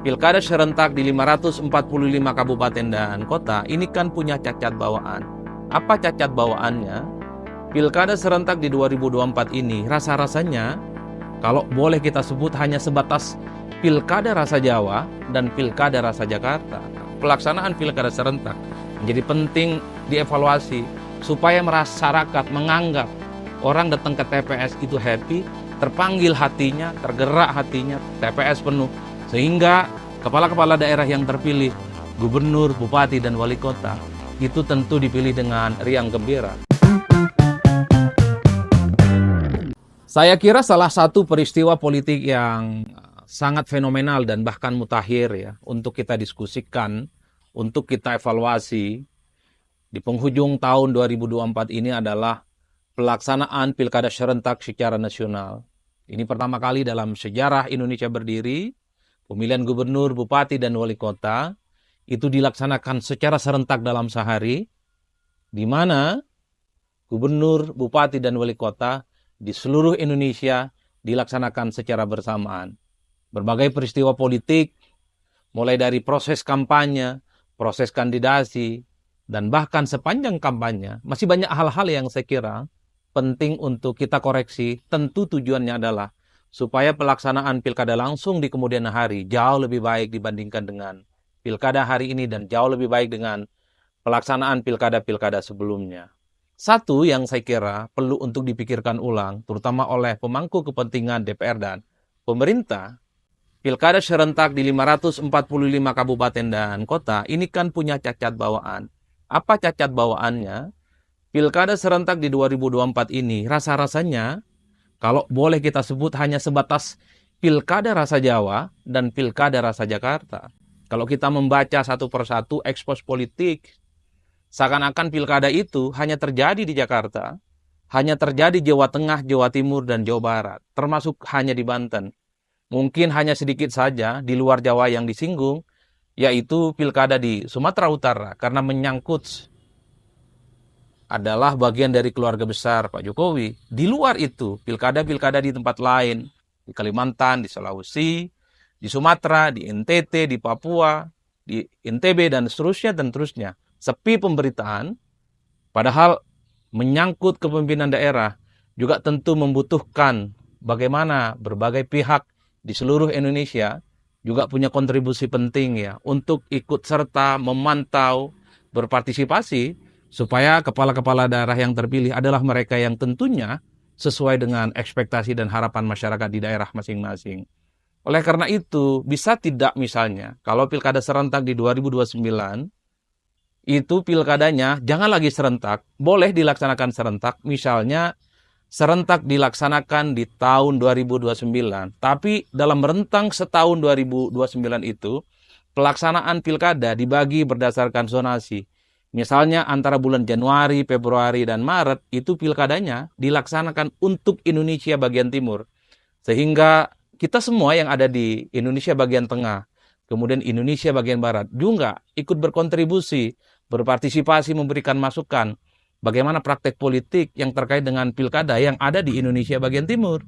Pilkada serentak di 545 kabupaten dan kota ini kan punya cacat bawaan. Apa cacat bawaannya? Pilkada serentak di 2024 ini rasa-rasanya kalau boleh kita sebut hanya sebatas pilkada rasa Jawa dan pilkada rasa Jakarta. Pelaksanaan pilkada serentak menjadi penting dievaluasi supaya masyarakat menganggap orang datang ke TPS itu happy, terpanggil hatinya, tergerak hatinya, TPS penuh. Sehingga kepala-kepala daerah yang terpilih, gubernur, bupati, dan wali kota, itu tentu dipilih dengan riang gembira. Saya kira salah satu peristiwa politik yang sangat fenomenal dan bahkan mutakhir ya, untuk kita diskusikan, untuk kita evaluasi di penghujung tahun 2024 ini adalah pelaksanaan pilkada serentak secara nasional. Ini pertama kali dalam sejarah Indonesia berdiri, pemilihan gubernur, bupati, dan wali kota itu dilaksanakan secara serentak dalam sehari, di mana gubernur, bupati, dan wali kota di seluruh Indonesia dilaksanakan secara bersamaan. Berbagai peristiwa politik, mulai dari proses kampanye, proses kandidasi, dan bahkan sepanjang kampanye, masih banyak hal-hal yang saya kira penting untuk kita koreksi. Tentu tujuannya adalah supaya pelaksanaan pilkada langsung di kemudian hari jauh lebih baik dibandingkan dengan pilkada hari ini dan jauh lebih baik dengan pelaksanaan pilkada-pilkada sebelumnya. Satu yang saya kira perlu untuk dipikirkan ulang, terutama oleh pemangku kepentingan DPR dan pemerintah, pilkada serentak di 545 kabupaten dan kota ini kan punya cacat bawaan. Apa cacat bawaannya? Pilkada serentak di 2024 ini rasa-rasanya kalau boleh kita sebut hanya sebatas pilkada rasa Jawa dan pilkada rasa Jakarta. Kalau kita membaca satu persatu ekspos politik, seakan-akan pilkada itu hanya terjadi di Jakarta, hanya terjadi Jawa Tengah, Jawa Timur, dan Jawa Barat, termasuk hanya di Banten. Mungkin hanya sedikit saja di luar Jawa yang disinggung, yaitu pilkada di Sumatera Utara, karena menyangkut adalah bagian dari keluarga besar Pak Jokowi. Di luar itu, pilkada-pilkada di tempat lain, di Kalimantan, di Sulawesi, di Sumatera, di NTT, di Papua, di NTB, dan seterusnya, sepi pemberitaan, padahal menyangkut kepemimpinan daerah juga tentu membutuhkan bagaimana berbagai pihak di seluruh Indonesia juga punya kontribusi penting ya untuk ikut serta memantau, berpartisipasi supaya kepala-kepala daerah yang terpilih adalah mereka yang tentunya sesuai dengan ekspektasi dan harapan masyarakat di daerah masing-masing. Oleh karena itu, bisa tidak misalnya kalau pilkada serentak di 2029 itu pilkadanya jangan lagi serentak, boleh dilaksanakan serentak, misalnya serentak dilaksanakan di tahun 2029. Tapi dalam rentang setahun 2029 itu, pelaksanaan pilkada dibagi berdasarkan zonasi. Misalnya antara bulan Januari, Februari, dan Maret itu pilkadanya dilaksanakan untuk Indonesia bagian timur. Sehingga kita semua yang ada di Indonesia bagian tengah, kemudian Indonesia bagian barat juga ikut berkontribusi, berpartisipasi, memberikan masukan bagaimana praktek politik yang terkait dengan pilkada yang ada di Indonesia bagian timur.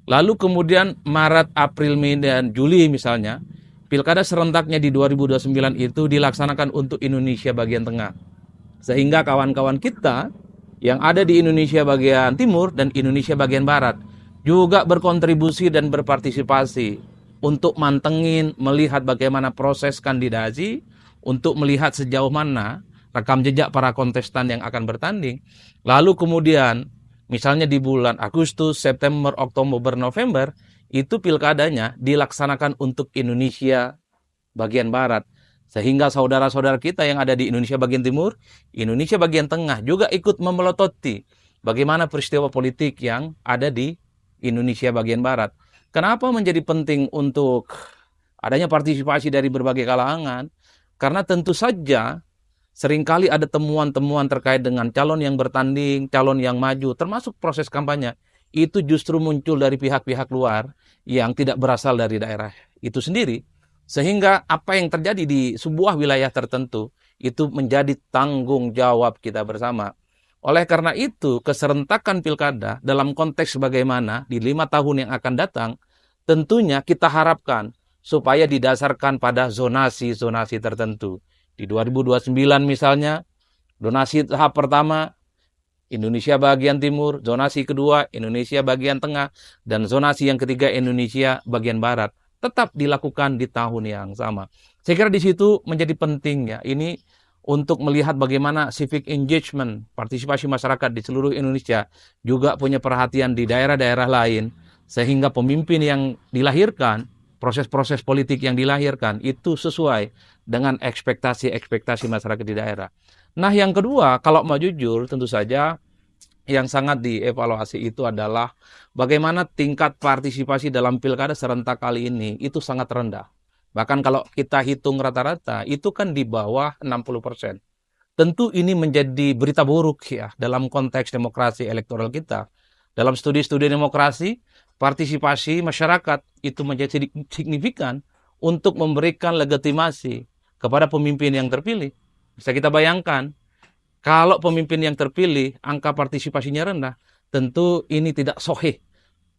Lalu kemudian Maret, April, Mei, dan Juli misalnya, pilkada serentaknya di 2029 itu dilaksanakan untuk Indonesia bagian tengah. Sehingga kawan-kawan kita yang ada di Indonesia bagian timur dan Indonesia bagian barat juga berkontribusi dan berpartisipasi untuk mantengin, melihat bagaimana proses kandidasi, untuk melihat sejauh mana rekam jejak para kontestan yang akan bertanding. Lalu kemudian misalnya di bulan Agustus, September, Oktober, November, itu pilkadanya dilaksanakan untuk Indonesia bagian barat. Sehingga saudara-saudara kita yang ada di Indonesia bagian timur, Indonesia bagian tengah juga ikut memelototi bagaimana peristiwa politik yang ada di Indonesia bagian barat. Kenapa menjadi penting untuk adanya partisipasi dari berbagai kalangan? Karena tentu saja seringkali ada temuan-temuan terkait dengan calon yang bertanding, calon yang maju, termasuk proses kampanye. Itu justru muncul dari pihak-pihak luar yang tidak berasal dari daerah itu sendiri. Sehingga apa yang terjadi di sebuah wilayah tertentu itu menjadi tanggung jawab kita bersama. Oleh karena itu, keserentakan pilkada dalam konteks bagaimana di 5 tahun yang akan datang, tentunya kita harapkan supaya didasarkan pada zonasi-zonasi tertentu. Di 2029 misalnya, zonasi tahap pertama Indonesia bagian timur, zonasi kedua Indonesia bagian tengah, dan zonasi yang ketiga Indonesia bagian barat. Tetap dilakukan di tahun yang sama. Saya kira di situ menjadi penting ya. Ini untuk melihat bagaimana civic engagement, partisipasi masyarakat di seluruh Indonesia juga punya perhatian di daerah-daerah lain, sehingga pemimpin yang dilahirkan, proses-proses politik yang dilahirkan itu sesuai dengan ekspektasi-ekspektasi masyarakat di daerah. Nah, yang kedua, kalau mau jujur, tentu saja yang sangat dievaluasi itu adalah bagaimana tingkat partisipasi dalam pilkada serentak kali ini itu sangat rendah. Bahkan kalau kita hitung rata-rata, itu kan di bawah 60%. Tentu ini menjadi berita buruk ya dalam konteks demokrasi elektoral kita. Dalam studi-studi demokrasi, partisipasi masyarakat itu menjadi signifikan untuk memberikan legitimasi kepada pemimpin yang terpilih. Bisa kita bayangkan, kalau pemimpin yang terpilih, angka partisipasinya rendah, tentu ini tidak sahih,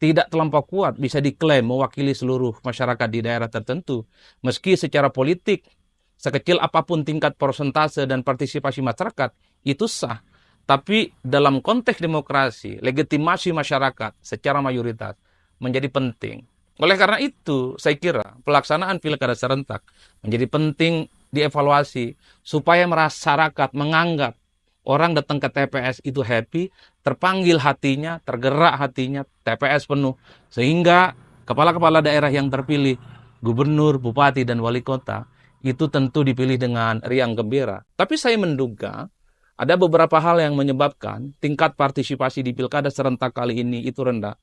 tidak terlampau kuat, bisa diklaim mewakili seluruh masyarakat di daerah tertentu. Meski secara politik, sekecil apapun tingkat persentase dan partisipasi masyarakat, itu sah. Tapi dalam konteks demokrasi, legitimasi masyarakat secara mayoritas menjadi penting. Oleh karena itu, saya kira pelaksanaan pilkada serentak menjadi penting dievaluasi supaya masyarakat menganggap orang datang ke TPS itu happy, terpanggil hatinya, tergerak hatinya, TPS penuh. Sehingga kepala-kepala daerah yang terpilih, gubernur, bupati, dan wali kota, itu tentu dipilih dengan riang gembira. Tapi saya menduga ada beberapa hal yang menyebabkan tingkat partisipasi di pilkada serentak kali ini itu rendah.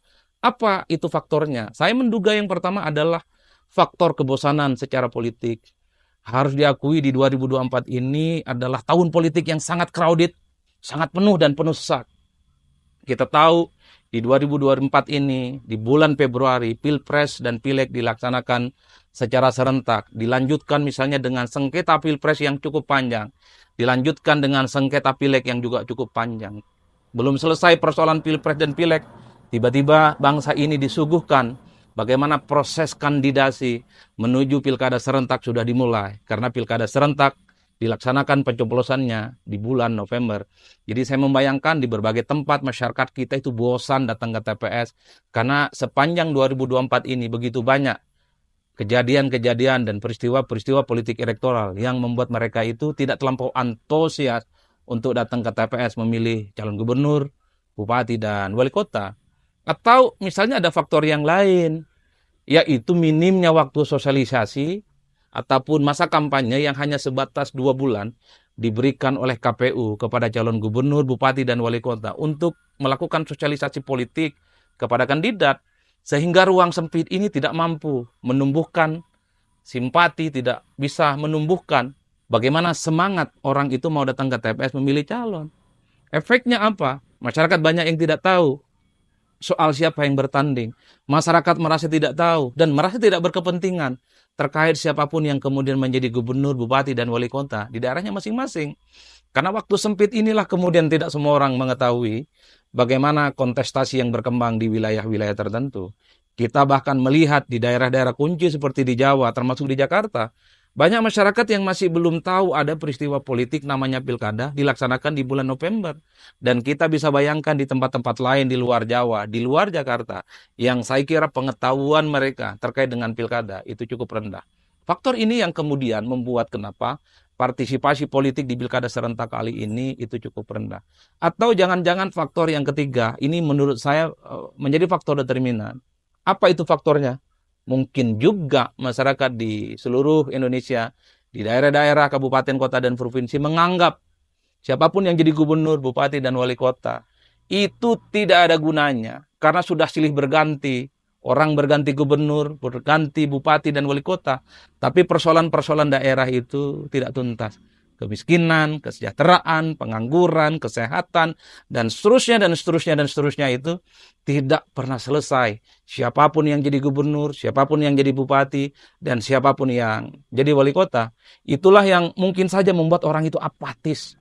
Apa itu faktornya? Saya menduga yang pertama adalah faktor kebosanan secara politik. Harus diakui di 2024 ini adalah tahun politik yang sangat crowded, sangat penuh dan penuh sesak. Kita tahu di 2024 ini, di bulan Februari, Pilpres dan Pileg dilaksanakan secara serentak. Dilanjutkan misalnya dengan sengketa Pilpres yang cukup panjang. Dilanjutkan dengan sengketa Pileg yang juga cukup panjang. Belum selesai persoalan Pilpres dan Pileg, tiba-tiba bangsa ini disuguhkan bagaimana proses kandidasi menuju pilkada serentak sudah dimulai. Karena pilkada serentak dilaksanakan pencoblosannya di bulan November. Jadi saya membayangkan di berbagai tempat masyarakat kita itu bosan datang ke TPS. Karena sepanjang 2024 ini begitu banyak kejadian-kejadian dan peristiwa-peristiwa politik elektoral yang membuat mereka itu tidak terlampau antusias untuk datang ke TPS memilih calon gubernur, bupati, dan wali kota. Atau misalnya ada faktor yang lain, yaitu minimnya waktu sosialisasi ataupun masa kampanye yang hanya sebatas 2 bulan diberikan oleh KPU kepada calon gubernur, bupati, dan wali kota untuk melakukan sosialisasi politik kepada kandidat, sehingga ruang sempit ini tidak mampu menumbuhkan simpati, tidak bisa menumbuhkan bagaimana semangat orang itu mau datang ke TPS memilih calon. Efeknya apa? Masyarakat banyak yang tidak tahu soal siapa yang bertanding. Masyarakat merasa tidak tahu dan merasa tidak berkepentingan terkait siapapun yang kemudian menjadi gubernur, bupati, dan wali kota di daerahnya masing-masing. Karena waktu sempit inilah kemudian tidak semua orang mengetahui bagaimana kontestasi yang berkembang di wilayah-wilayah tertentu. Kita bahkan melihat di daerah-daerah kunci seperti di Jawa, termasuk di Jakarta, banyak masyarakat yang masih belum tahu ada peristiwa politik namanya pilkada dilaksanakan di bulan November. Dan kita bisa bayangkan di tempat-tempat lain di luar Jawa, di luar Jakarta, yang saya kira pengetahuan mereka terkait dengan pilkada itu cukup rendah. Faktor ini yang kemudian membuat kenapa partisipasi politik di pilkada serentak kali ini itu cukup rendah. Atau jangan-jangan faktor yang ketiga, ini menurut saya menjadi faktor determinan. Apa itu faktornya? Mungkin juga masyarakat di seluruh Indonesia, di daerah-daerah, kabupaten, kota, dan provinsi menganggap siapapun yang jadi gubernur, bupati, dan wali kota itu tidak ada gunanya karena sudah silih berganti. Orang berganti gubernur, berganti bupati, dan wali kota. Tapi persoalan-persoalan daerah itu tidak tuntas. Kemiskinan, kesejahteraan, pengangguran, kesehatan, dan seterusnya, dan seterusnya, dan seterusnya itu tidak pernah selesai. Siapapun yang jadi gubernur, siapapun yang jadi bupati, dan siapapun yang jadi wali kota, itulah yang mungkin saja membuat orang itu apatis.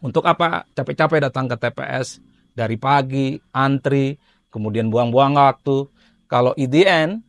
Untuk apa capek-capek datang ke TPS dari pagi, antri, kemudian buang-buang waktu. Kalau in the end,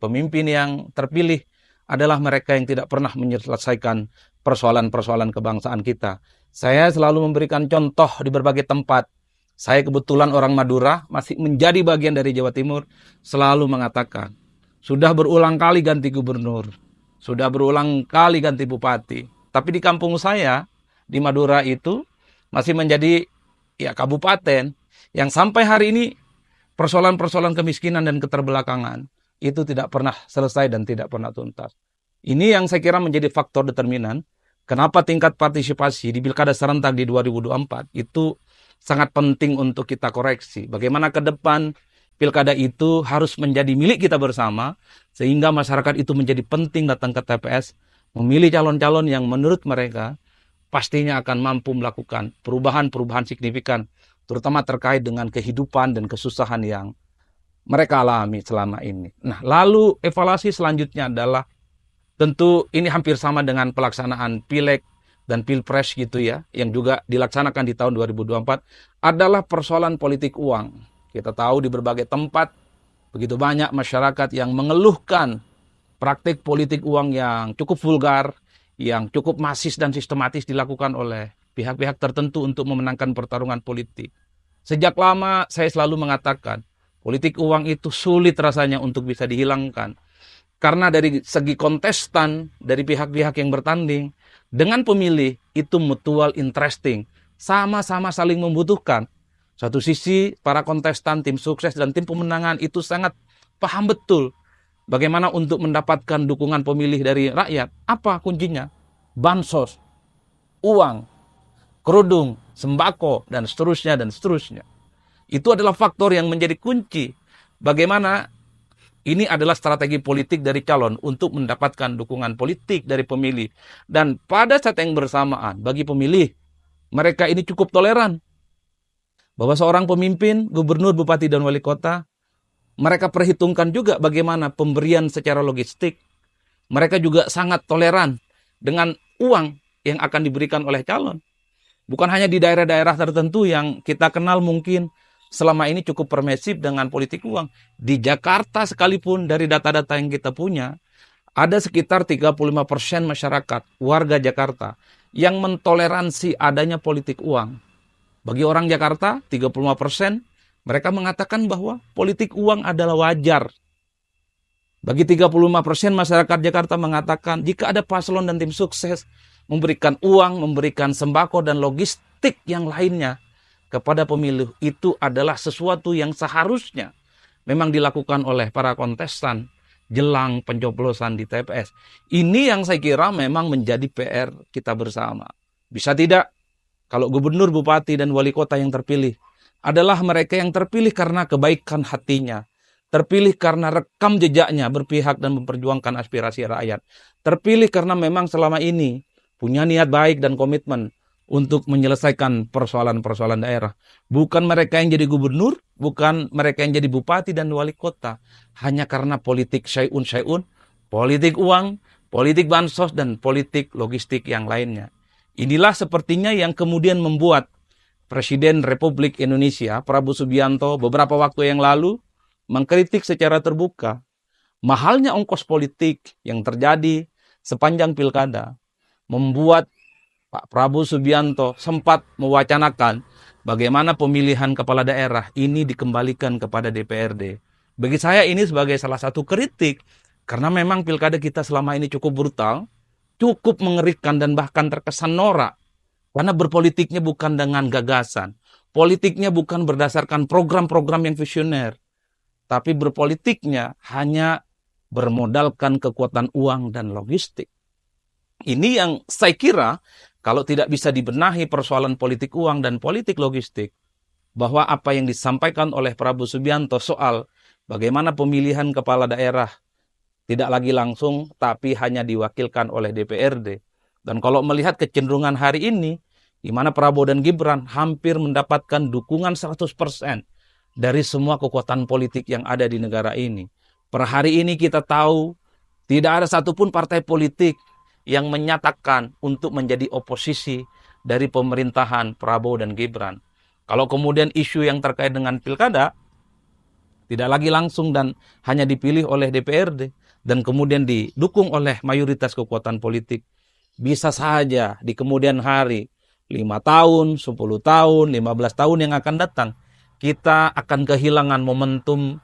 Pemimpin yang terpilih adalah mereka yang tidak pernah menyelesaikan persoalan-persoalan kebangsaan kita. Saya selalu memberikan contoh di berbagai tempat. Saya kebetulan orang Madura, masih menjadi bagian dari Jawa Timur, selalu mengatakan, sudah berulang kali ganti gubernur, sudah berulang kali ganti bupati. Tapi di kampung saya, di Madura itu, masih menjadi kabupaten yang sampai hari ini persoalan-persoalan kemiskinan dan keterbelakangan itu tidak pernah selesai dan tidak pernah tuntas. Ini yang saya kira menjadi faktor determinan kenapa tingkat partisipasi di pilkada serentak di 2024 itu sangat penting untuk kita koreksi. Bagaimana ke depan pilkada itu harus menjadi milik kita bersama, sehingga masyarakat itu menjadi penting datang ke TPS, memilih calon-calon yang menurut mereka pastinya akan mampu melakukan perubahan-perubahan signifikan, terutama terkait dengan kehidupan dan kesusahan yang mereka alami selama ini. Nah, lalu evaluasi selanjutnya adalah tentu ini hampir sama dengan pelaksanaan Pileg dan Pilpres gitu ya, yang juga dilaksanakan di tahun 2024, adalah persoalan politik uang. Kita tahu di berbagai tempat begitu banyak masyarakat yang mengeluhkan praktik politik uang yang cukup vulgar, yang cukup masif dan sistematis dilakukan oleh pihak-pihak tertentu untuk memenangkan pertarungan politik. Sejak lama saya selalu mengatakan, politik uang itu sulit rasanya untuk bisa dihilangkan. Karena dari segi kontestan, dari pihak-pihak yang bertanding, dengan pemilih itu mutual interesting. Sama-sama saling membutuhkan. Satu sisi, para kontestan, tim sukses, dan tim pemenangan itu sangat paham betul bagaimana untuk mendapatkan dukungan pemilih dari rakyat. Apa kuncinya? Bansos, uang, kerudung, sembako, dan seterusnya, dan seterusnya. Itu adalah faktor yang menjadi kunci. Bagaimana ini adalah strategi politik dari calon untuk mendapatkan dukungan politik dari pemilih. Dan pada saat yang bersamaan, bagi pemilih, mereka ini cukup toleran. Bahwa seorang pemimpin, gubernur, bupati, dan wali kota, mereka perhitungkan juga bagaimana pemberian secara logistik. Mereka juga sangat toleran dengan uang yang akan diberikan oleh calon. Bukan hanya di daerah-daerah tertentu yang kita kenal mungkin selama ini cukup permisif dengan politik uang. Di Jakarta sekalipun dari data-data yang kita punya, ada sekitar 35% masyarakat, warga Jakarta, yang mentoleransi adanya politik uang. Bagi orang Jakarta, 35%, mereka mengatakan bahwa politik uang adalah wajar. Bagi 35% masyarakat Jakarta mengatakan jika ada paslon dan tim sukses memberikan uang, memberikan sembako dan logistik yang lainnya kepada pemilih, itu adalah sesuatu yang seharusnya memang dilakukan oleh para kontestan jelang pencoblosan di TPS. Ini yang saya kira memang menjadi PR kita bersama. Bisa tidak kalau gubernur, bupati, dan wali kota yang terpilih adalah mereka yang terpilih karena kebaikan hatinya, terpilih karena rekam jejaknya berpihak dan memperjuangkan aspirasi rakyat, terpilih karena memang selama ini punya niat baik dan komitmen untuk menyelesaikan persoalan-persoalan daerah. Bukan mereka yang jadi gubernur, bukan mereka yang jadi bupati dan wali kota, hanya karena politik syai'un, politik uang, politik bansos, dan politik logistik yang lainnya. Inilah sepertinya yang kemudian membuat Presiden Republik Indonesia, Prabowo Subianto, beberapa waktu yang lalu mengkritik secara terbuka mahalnya ongkos politik yang terjadi sepanjang pilkada, membuat Pak Prabowo Subianto sempat mewacanakan bagaimana pemilihan kepala daerah ini dikembalikan kepada DPRD. Bagi saya ini sebagai salah satu kritik, karena memang pilkada kita selama ini cukup brutal, cukup mengerikan dan bahkan terkesan norak. Karena berpolitiknya bukan dengan gagasan, politiknya bukan berdasarkan program-program yang visioner, tapi berpolitiknya hanya bermodalkan kekuatan uang dan logistik. Ini yang saya kira kalau tidak bisa dibenahi persoalan politik uang dan politik logistik, bahwa apa yang disampaikan oleh Prabowo Subianto soal bagaimana pemilihan kepala daerah tidak lagi langsung, tapi hanya diwakilkan oleh DPRD. Dan kalau melihat kecenderungan hari ini, di mana Prabowo dan Gibran hampir mendapatkan dukungan 100% dari semua kekuatan politik yang ada di negara ini. Per hari ini kita tahu, tidak ada satupun partai politik yang menyatakan untuk menjadi oposisi dari pemerintahan Prabowo dan Gibran. Kalau kemudian isu yang terkait dengan pilkada, Tidak lagi langsung dan hanya dipilih oleh DPRD dan kemudian didukung oleh mayoritas kekuatan politik. Bisa saja di kemudian hari, 5 tahun, 10 tahun, 15 tahun yang akan datang, kita akan kehilangan momentum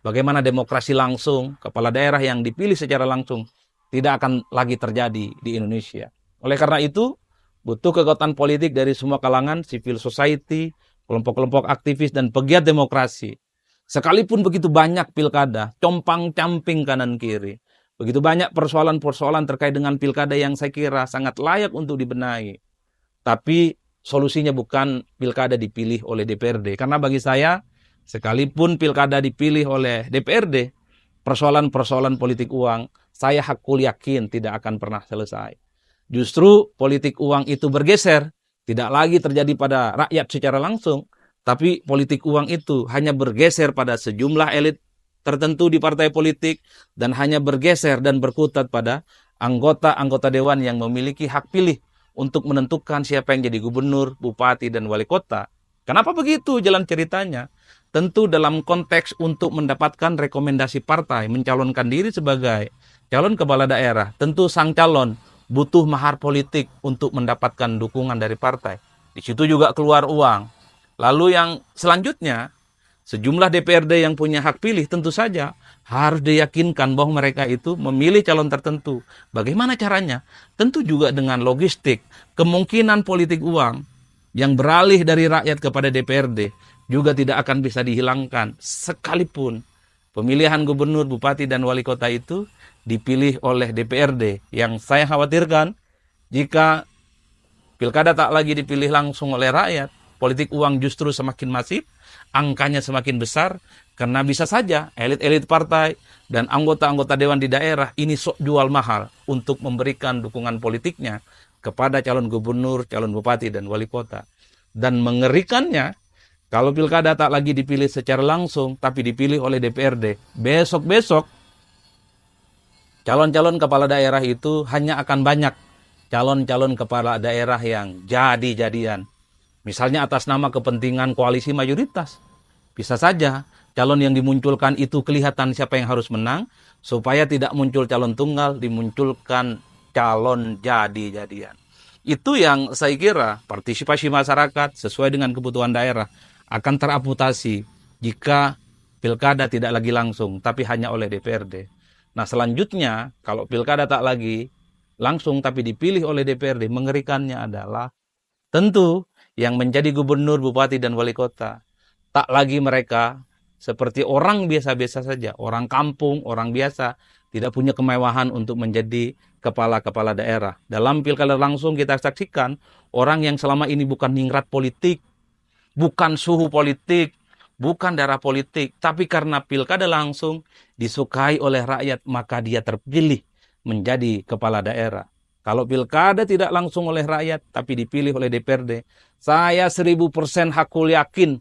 bagaimana demokrasi langsung, kepala daerah yang dipilih secara langsung, tidak akan lagi terjadi di Indonesia. Oleh karena itu, butuh kekuatan politik dari semua kalangan, civil society, kelompok-kelompok aktivis, dan pegiat demokrasi. Sekalipun begitu banyak pilkada, compang-camping kanan kiri, begitu banyak persoalan-persoalan terkait dengan pilkada yang saya kira sangat layak untuk dibenahi. Tapi solusinya bukan pilkada dipilih oleh DPRD. Karena bagi saya, sekalipun pilkada dipilih oleh DPRD, persoalan-persoalan politik uang, saya hakul yakin tidak akan pernah selesai. Justru politik uang itu bergeser, tidak lagi terjadi pada rakyat secara langsung, tapi politik uang itu hanya bergeser pada sejumlah elit tertentu di partai politik dan hanya bergeser dan berkutat pada anggota-anggota dewan yang memiliki hak pilih untuk menentukan siapa yang jadi gubernur, bupati, dan wali kota. Kenapa begitu jalan ceritanya? Tentu dalam konteks untuk mendapatkan rekomendasi partai, mencalonkan diri sebagai calon kepala daerah, tentu sang calon butuh mahar politik untuk mendapatkan dukungan dari partai. Di situ juga keluar uang. Lalu yang selanjutnya, sejumlah DPRD yang punya hak pilih tentu saja harus diyakinkan bahwa mereka itu memilih calon tertentu. Bagaimana caranya? Tentu juga dengan logistik. Kemungkinan politik uang yang beralih dari rakyat kepada DPRD juga tidak akan bisa dihilangkan sekalipun pemilihan gubernur, bupati, dan wali kota itu dipilih oleh DPRD. Yang saya khawatirkan jika pilkada tak lagi dipilih langsung oleh rakyat, politik uang justru semakin masif, angkanya semakin besar, karena bisa saja elit-elit partai dan anggota-anggota dewan di daerah ini sok jual mahal untuk memberikan dukungan politiknya kepada calon gubernur, calon bupati, dan wali kota. Dan mengerikannya, kalau pilkada tak lagi dipilih secara langsung, tapi dipilih oleh DPRD, besok-besok calon-calon kepala daerah itu hanya akan banyak calon-calon kepala daerah yang jadi-jadian. Misalnya atas nama kepentingan koalisi mayoritas. Bisa saja calon yang dimunculkan itu kelihatan siapa yang harus menang, supaya tidak muncul calon tunggal, dimunculkan calon jadi-jadian. Itu yang saya kira partisipasi masyarakat sesuai dengan kebutuhan daerah akan teramputasi jika pilkada tidak lagi langsung, tapi hanya oleh DPRD. Nah selanjutnya, kalau pilkada tak lagi langsung tapi dipilih oleh DPRD, mengerikannya adalah tentu yang menjadi gubernur, bupati, dan wali kota tak lagi mereka seperti orang biasa-biasa saja, orang kampung, orang biasa, tidak punya kemewahan untuk menjadi kepala-kepala daerah. Dalam pilkada langsung kita saksikan orang yang selama ini bukan ningrat politik, bukan suhu politik, bukan darah politik, tapi karena pilkada langsung disukai oleh rakyat, maka dia terpilih menjadi kepala daerah. Kalau pilkada tidak langsung oleh rakyat, tapi dipilih oleh DPRD, saya 1000% hakul yakin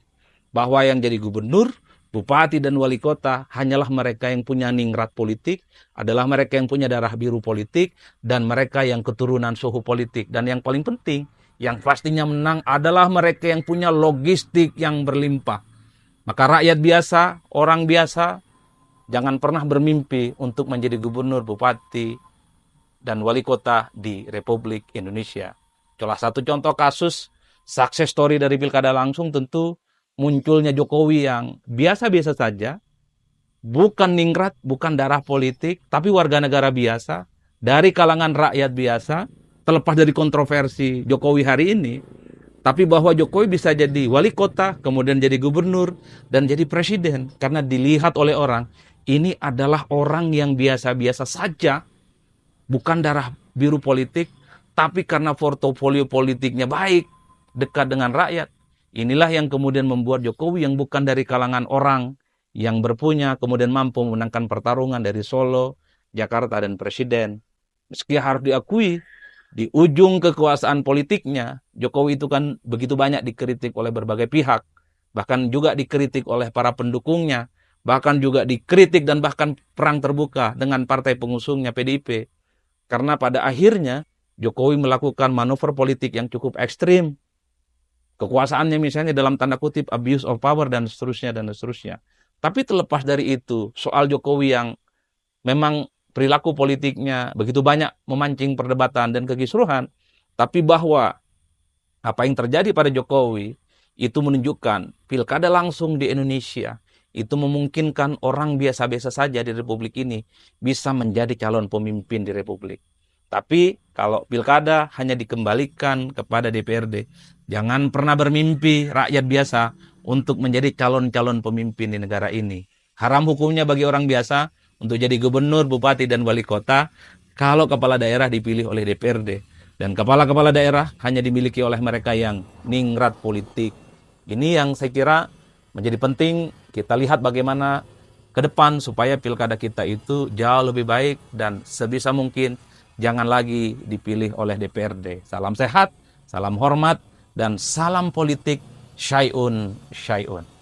bahwa yang jadi gubernur, bupati, dan wali kota hanyalah mereka yang punya ningrat politik, adalah mereka yang punya darah biru politik, dan mereka yang keturunan suhu politik. Dan yang paling penting, yang pastinya menang adalah mereka yang punya logistik yang berlimpah. Maka rakyat biasa, orang biasa, jangan pernah bermimpi untuk menjadi gubernur, bupati, dan wali kota di Republik Indonesia. Salah satu contoh kasus success story dari pilkada langsung tentu munculnya Jokowi yang biasa-biasa saja, bukan ningrat, bukan darah politik, tapi warga negara biasa, dari kalangan rakyat biasa, terlepas dari kontroversi Jokowi hari ini, tapi bahwa Jokowi bisa jadi wali kota, kemudian jadi gubernur, dan jadi presiden, karena dilihat oleh orang, ini adalah orang yang biasa-biasa saja, bukan darah biru politik, tapi karena portofolio politiknya baik, dekat dengan rakyat. Inilah yang kemudian membuat Jokowi yang bukan dari kalangan orang yang berpunya, kemudian mampu memenangkan pertarungan dari Solo, Jakarta, dan presiden. Meski harus diakui, di ujung kekuasaan politiknya, Jokowi itu kan begitu banyak dikritik oleh berbagai pihak, bahkan juga dikritik oleh para pendukungnya, bahkan juga dikritik dan bahkan perang terbuka dengan partai pengusungnya PDIP. Karena pada akhirnya Jokowi melakukan manuver politik yang cukup ekstrim. Kekuasaannya misalnya dalam tanda kutip abuse of power dan seterusnya dan seterusnya. Tapi terlepas dari itu, soal Jokowi yang memang perilaku politiknya begitu banyak memancing perdebatan dan kekisruhan, tapi bahwa apa yang terjadi pada Jokowi itu menunjukkan pilkada langsung di Indonesia itu memungkinkan orang biasa-biasa saja di Republik ini bisa menjadi calon pemimpin di Republik. Tapi kalau pilkada hanya dikembalikan kepada DPRD, jangan pernah bermimpi rakyat biasa untuk menjadi calon-calon pemimpin di negara ini. Haram hukumnya bagi orang biasa untuk jadi gubernur, bupati, dan wali kota kalau kepala daerah dipilih oleh DPRD. Dan kepala-kepala daerah hanya dimiliki oleh mereka yang ningrat politik. Ini yang saya kira menjadi penting kita lihat bagaimana ke depan supaya pilkada kita itu jauh lebih baik dan sebisa mungkin jangan lagi dipilih oleh DPRD. Salam sehat, salam hormat, dan salam politik syai'un syai'un.